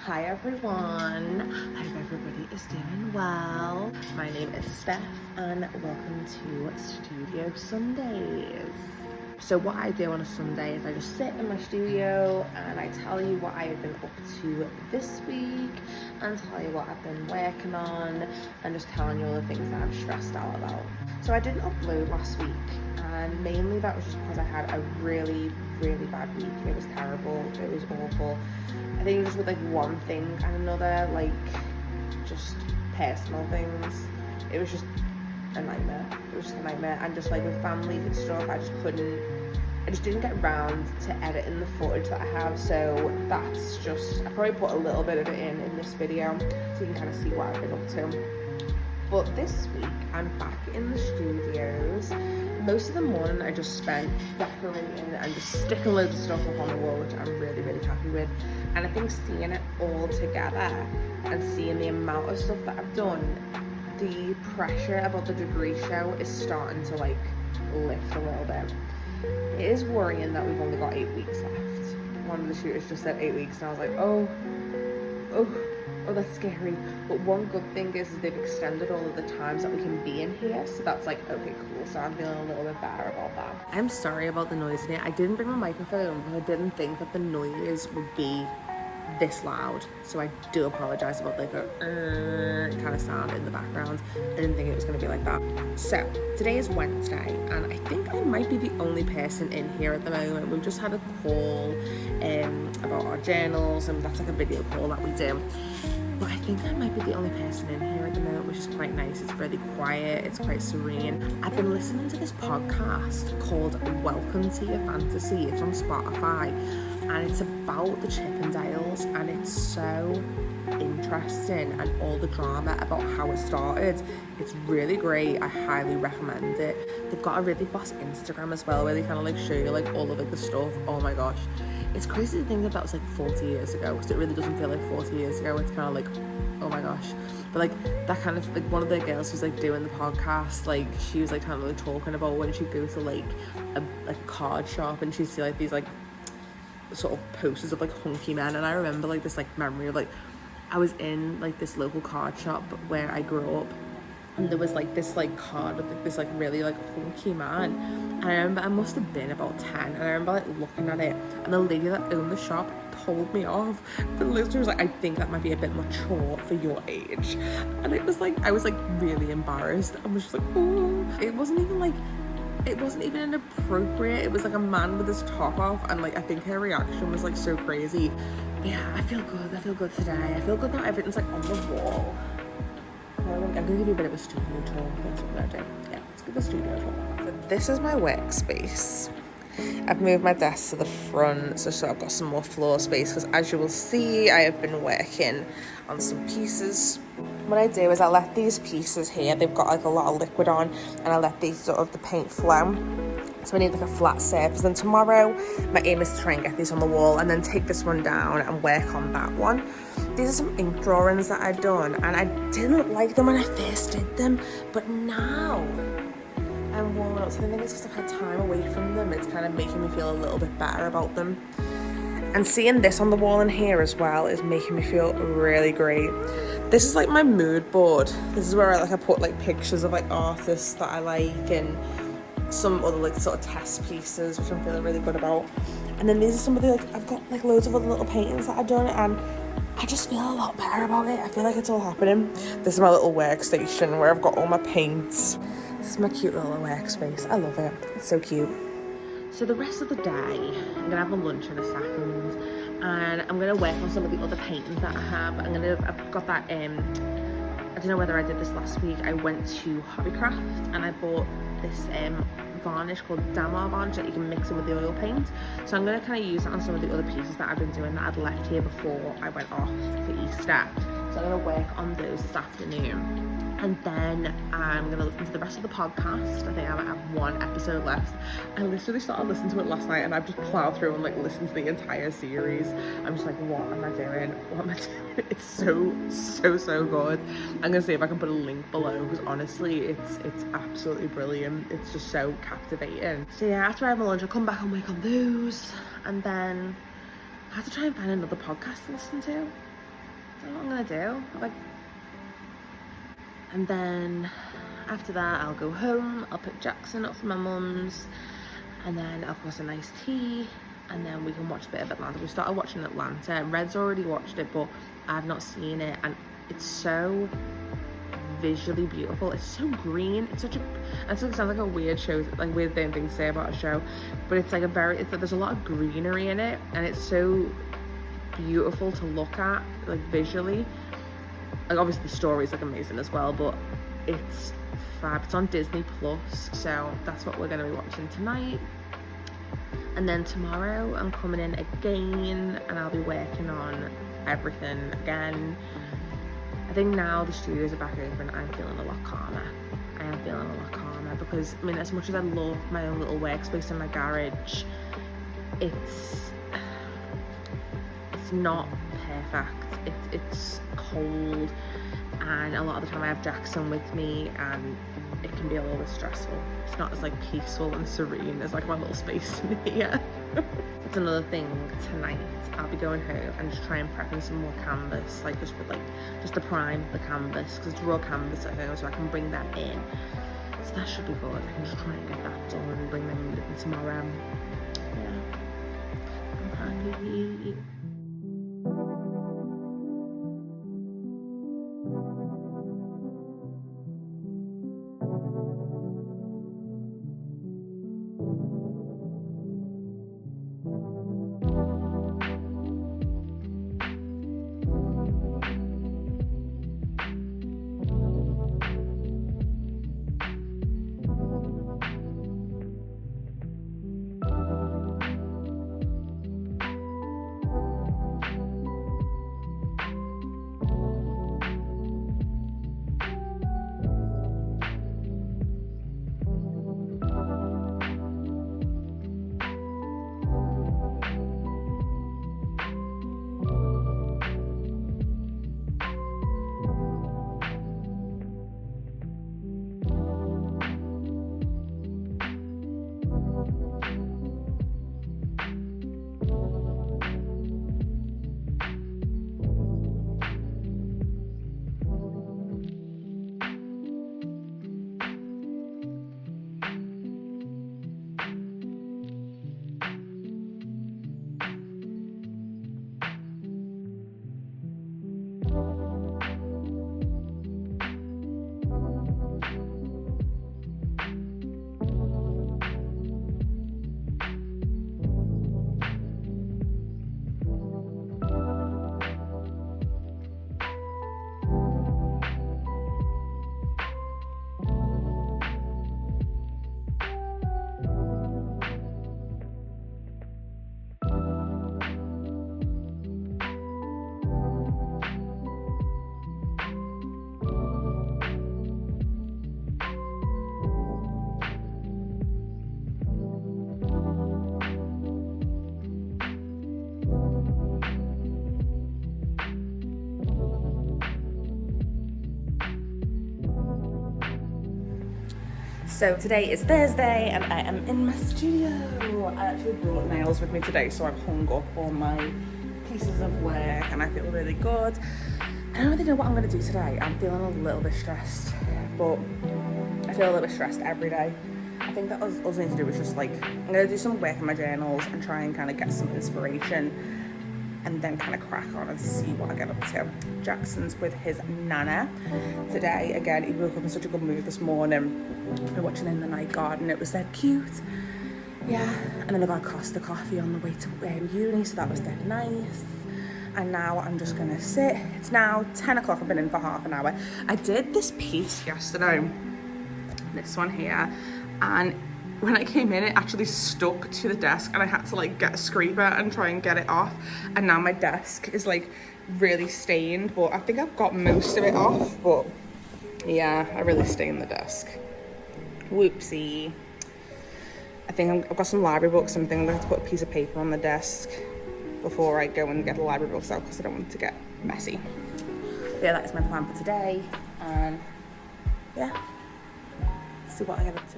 Hi everyone, I hope everybody is doing well. My name is Steph and welcome to Studio Sundays. So what I do on a Sunday is I just sit in my studio and I tell you what I have been up to this week and tell you what I've been working on and just telling you all the things that I'm stressed out about. So I didn't upload last week and mainly that was just because I had a really bad week. It was terrible, it was awful. I think it was with like one thing and another, like just personal things. It was just a nightmare. It was just a nightmare. And just like with family and stuff, I just didn't get around to editing the footage that I have. So that's just, I probably put a little bit of it in this video so you can kind of see what I've been up to. But this week I'm back in the studios. Most of the morning I just spent decorating and just sticking loads of stuff up on the wall, which I'm really happy with. And I think seeing it all together and seeing the amount of stuff that I've done, the pressure about the degree show is starting to like lift a little bit. It is worrying that we've only got 8 weeks left. One of the shooters just said 8 weeks and I was like, oh, that's scary. But one good thing is they've extended all of the times that we can be in here. So that's like, okay, cool. So I'm feeling a little bit better about that. I'm sorry about the noise in here. I didn't bring my microphone because I didn't think that the noise would be this loud. So I do apologize about like a kind of sound in the background. I didn't think it was going to be like that. So today is Wednesday and I think I might be the only person in here at the moment. We've just had a call about our journals and that's like a video call that we do. But I think I might be the only person in here at the moment, which is quite nice. It's really quiet, it's quite serene. I've been listening to this podcast called Welcome to Your Fantasy. It's on Spotify and it's about the Chippendales and it's so interesting and all the drama about how it started. It's really great. I highly recommend it. They've got a really boss Instagram as well where they kind of like show you like all of like the stuff. Oh my gosh. It's crazy to think that was like 40 years ago because it really doesn't feel like 40 years ago. It's kind of like, oh my gosh. But like that kind of like one of the girls who's like doing the podcast, like she was like kind of like talking about when she'd go to like a card shop and she'd see like these like sort of posters of like hunky men. And I remember like this like memory of like I was in like this local card shop where I grew up and there was like this like card with like, this like really like hunky man and I remember I must have been about 10 and I remember like looking at it and the lady that owned the shop told me off. The listener was like, I think that might be a bit mature for your age. And it was like I was like really embarrassed. I was just like, oh, it wasn't even inappropriate. It was like a man with his top off and like I think her reaction was like so crazy. But yeah, I feel good today. I feel good that everything's like on the wall. I'm gonna give you a bit of a studio tour. That's what I'm gonna do. Yeah, let's give a studio tour. So this is my workspace. I've moved my desk to the front so I've got some more floor space because as you will see I have been working on some pieces. What I do is I let these pieces here, they've got like a lot of liquid on and I let these sort of the paint flow. So I need like a flat surface. And tomorrow my aim is to try and get these on the wall and then take this one down and work on that one. These are some ink drawings that I've done and I didn't like them when I first did them, but now I'm warming up. So I think it's because I've had time away from them. It's kind of making me feel a little bit better about them. And seeing this on the wall in here as well is making me feel really great. This is like my mood board. This is where I put like pictures of like artists that I like and some other like sort of test pieces which I'm feeling really good about. And then these are some of the like I've got like loads of other little paintings that I've done and I just feel a lot better about it. I feel like it's all happening. This is my little workstation where I've got all my paints. This is my cute little workspace. I love it. It's so cute. So the rest of the day, I'm gonna have my lunch in a second and I'm gonna work on some of the other paintings that I have. I've got that, I don't know whether I did this last week. I went to Hobbycraft and I bought this varnish called Damar varnish that you can mix in with the oil paint. So I'm gonna kind of use that on some of the other pieces that I've been doing that I'd left here before I went off for Easter. So I'm gonna work on those this afternoon. And then I'm going to listen to the rest of the podcast. I think I might have one episode left. I literally started listening to it last night and I've just plowed through and like listened to the entire series. I'm just like, what am I doing? What am I doing? It's so good. I'm going to see if I can put a link below because honestly, it's absolutely brilliant. It's just so captivating. So yeah, after I have my lunch, I'll come back and work on those. And then I have to try and find another podcast to listen to. don't know what I'm gonna do. Like, and then after that, I'll go home. I'll pick Jackson up from my mum's, and then of course a nice tea, and then we can watch a bit of Atlanta. We started watching Atlanta. Red's already watched it, but I've not seen it, and it's so visually beautiful. It's so green. It's such a, it sounds like a weird show, like weird thing to say about a show, but it's like a very, it's like there's a lot of greenery in it, and it's so beautiful to look at, like visually. Like obviously the story's like amazing as well, but it's fab. It's on Disney Plus, so that's what we're gonna be watching tonight. And then tomorrow I'm coming in again, and I'll be working on everything again. I think now the studios are back open, I'm feeling a lot calmer. I am feeling a lot calmer because, I mean, as much as I love my own little workspace in my garage, it's not perfect. It's cold, and a lot of the time I have Jackson with me, and it can be a little bit stressful. It's not as like peaceful and serene as like my little space in here. That's another thing. Tonight I'll be going home and just try and prepping some more canvas, like just to prime the canvas, because it's raw canvas at home, so I can bring that in. So that should be good. I can just try and get that done and bring them with me tomorrow. Yeah, I'm happy. So today is Thursday and I am in my studio. I actually brought nails with me today, so I've hung up all my pieces of work and I feel really good. I don't really know what I'm going to do today. I'm feeling a little bit stressed, but I feel a little bit stressed every day. I think that all I need to do is just like, I'm going to do some work in my journals and try and kind of get some inspiration and then kind of crack on and see what I get up to. Jackson's with his nana today. Again, he woke up in such a good mood this morning. We're watching In the Night Garden. It was dead cute. Yeah, and then I got a Costa coffee on the way to uni, so that was dead nice. And now I'm just gonna sit. It's now 10 o'clock, I've been in for half an hour. I did this piece yesterday, this one here, and when I came in, it actually stuck to the desk and I had to like get a scraper and try and get it off. And now my desk is like really stained, but I think I've got most of it off, but yeah, I really stained the desk. Whoopsie. I think I've got some library books. I'm going to have to put a piece of paper on the desk before I go and get the library books out because I don't want it to get messy. But yeah, that is my plan for today. And yeah, let's see what I get up to.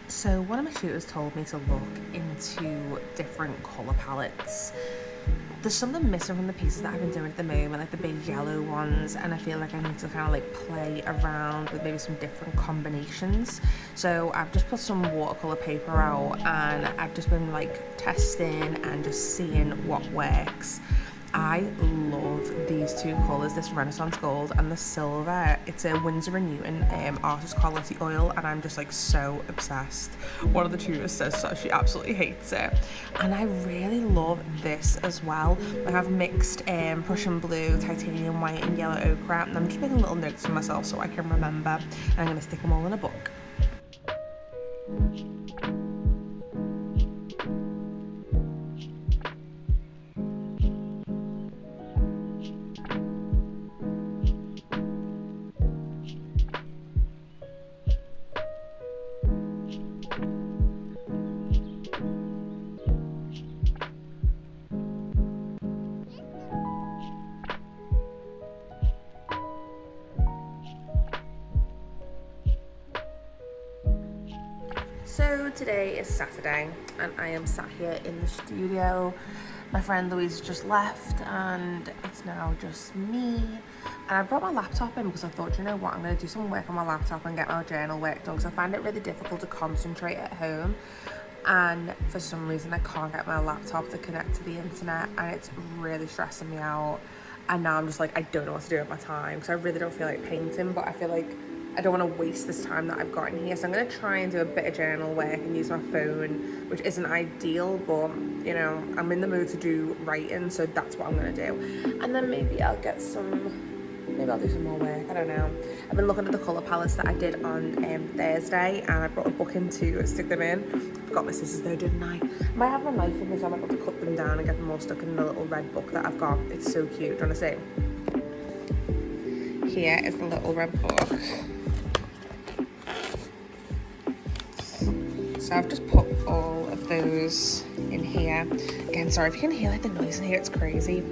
So one of my tutors told me to look into different colour palettes There's something missing from the pieces that I've been doing at the moment, like the big yellow ones, and I feel like I need to kind of like play around with maybe some different combinations. So I've just put some watercolor paper out and I've just been like testing and just seeing what works. I love these two colours, this Renaissance Gold and the Silver. It's a Winsor & Newton Artist Quality Oil, and I'm just like so obsessed. One of the tutors says so, she absolutely hates it. And I really love this as well. I have mixed Prussian Blue, Titanium White and Yellow Ochre, and I'm just making little notes for myself so I can remember. And I'm going to stick them all in a book. So today is Saturday and I am sat here in the studio. My friend Louise just left and it's now just me. And I brought my laptop in because I thought, you know what, I'm going to do some work on my laptop and get my journal work done because I find it really difficult to concentrate at home. And for some reason I can't get my laptop to connect to the internet and it's really stressing me out. And now I'm just like, I don't know what to do with my time because I really don't feel like painting, but I feel like I don't want to waste this time that I've got in here. So I'm going to try and do a bit of journal work and use my phone, which isn't ideal, but you know, I'm in the mood to do writing, so that's what I'm going to do. And then maybe I'll do some more work, I don't know. I've been looking at the colour palettes that I did on Thursday, and I brought a book in to stick them in. I forgot my scissors though, didn't I? I might have my knife with me, so I might be able to cut them down and get them all stuck in the little red book that I've got. It's so cute, do you want to see? Here is the little red book. So I've just put all of those in here. Again, sorry if you can hear like the noise in here, it's crazy.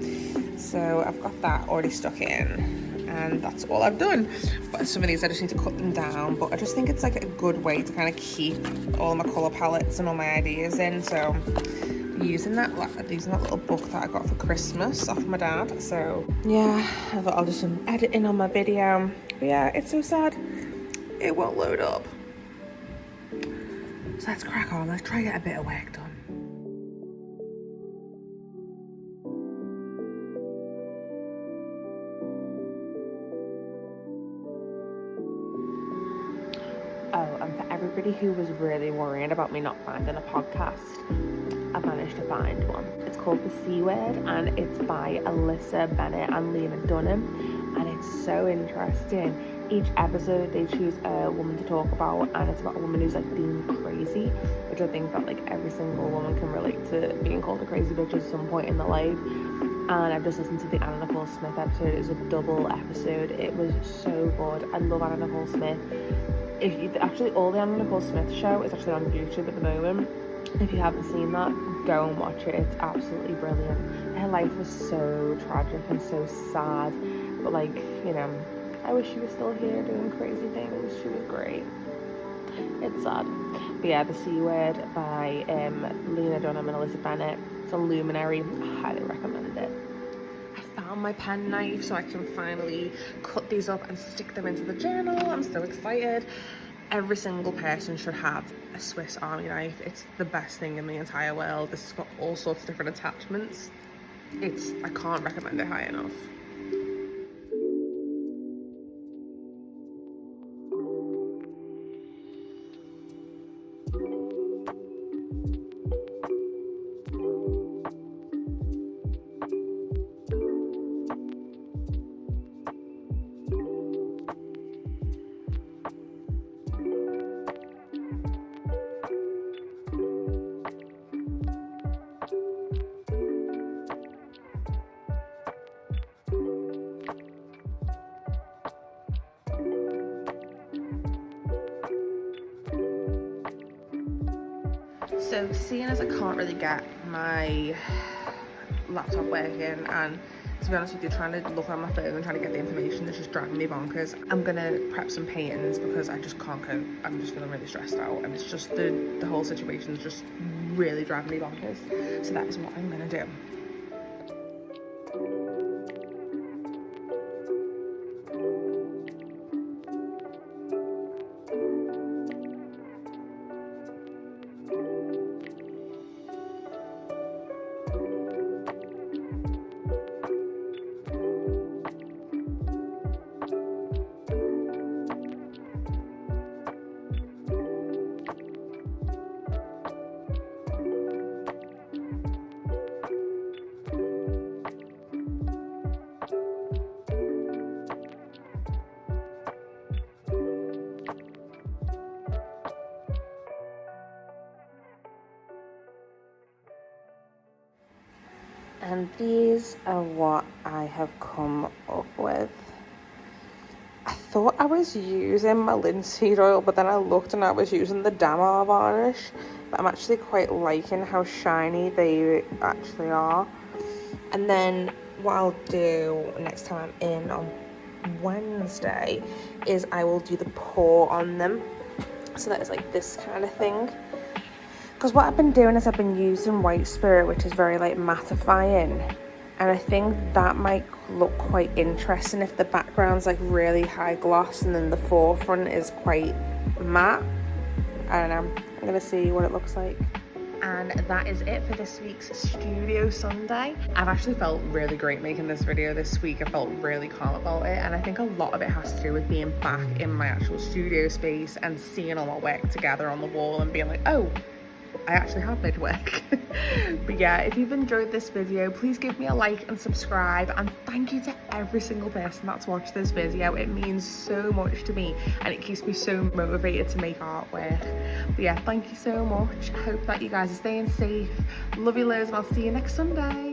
So I've got that already stuck in and that's all I've done. But some of these I just need to cut them down, but I just think it's like a good way to kind of keep all my colour palettes and all my ideas in. So using that little book that I got for Christmas off my dad. So yeah, I thought I'll do some editing on my video. But yeah, it's so sad it won't load up. So let's crack on, let's try and get a bit of work done. Oh, and for everybody who was really worried about me not finding a podcast, I managed to find one. It's called The C Word and it's by Alyssa Bennett and Lena Dunham, and it's so interesting. Each episode they choose a woman to talk about, and it's about a woman who's like being crazy, which I think that like every single woman can relate to being called a crazy bitch at some point in their life. And I've just listened to the Anna Nicole Smith episode. It was a double episode. It was so good. I love Anna Nicole Smith. Actually all the Anna Nicole Smith show is actually on YouTube at the moment. If you haven't seen that, go and watch it. It's absolutely brilliant. Her life was so tragic and so sad, but like, you know, I wish she was still here doing crazy things. She was great. It's sad. But yeah, The C Word by Lena Dunham and Alyssa Bennett. It's a Luminary. I highly recommend it. I found my pen knife so I can finally cut these up and stick them into the journal. I'm so excited. Every single person should have a Swiss Army knife. It's the best thing in the entire world. This has got all sorts of different attachments. I can't recommend it high enough. So seeing as I can't really get my laptop working, and to be honest with you, trying to look on my phone and trying to get the information is just driving me bonkers, I'm gonna prep some paintings because I just can't cope. I'm just feeling really stressed out, and it's just the whole situation is just really driving me bonkers. So that is what I'm gonna do. And these are what I have come up with. I thought I was using my linseed oil, but then I looked and I was using the Damar varnish. But I'm actually quite liking how shiny they actually are. And then what I'll do next time I'm in on Wednesday is I will do the pour on them. So that is like this kind of thing. Because what I've been doing is I've been using white spirit, which is very like mattifying. And I think that might look quite interesting if the background's like really high gloss and then the forefront is quite matte. I don't know. I'm going to see what it looks like. And that is it for this week's Studio Sunday. I've actually felt really great making this video this week. I felt really calm about it, and I think a lot of it has to do with being back in my actual studio space and seeing all my work together on the wall and being like, oh, I actually have made work. But yeah, if you've enjoyed this video, please give me a like and subscribe, and thank you to every single person that's watched this video. It means so much to me and it keeps me so motivated to make artwork. But yeah, thank you so much. I hope that you guys are staying safe. Love you loads, and I'll see you next Sunday.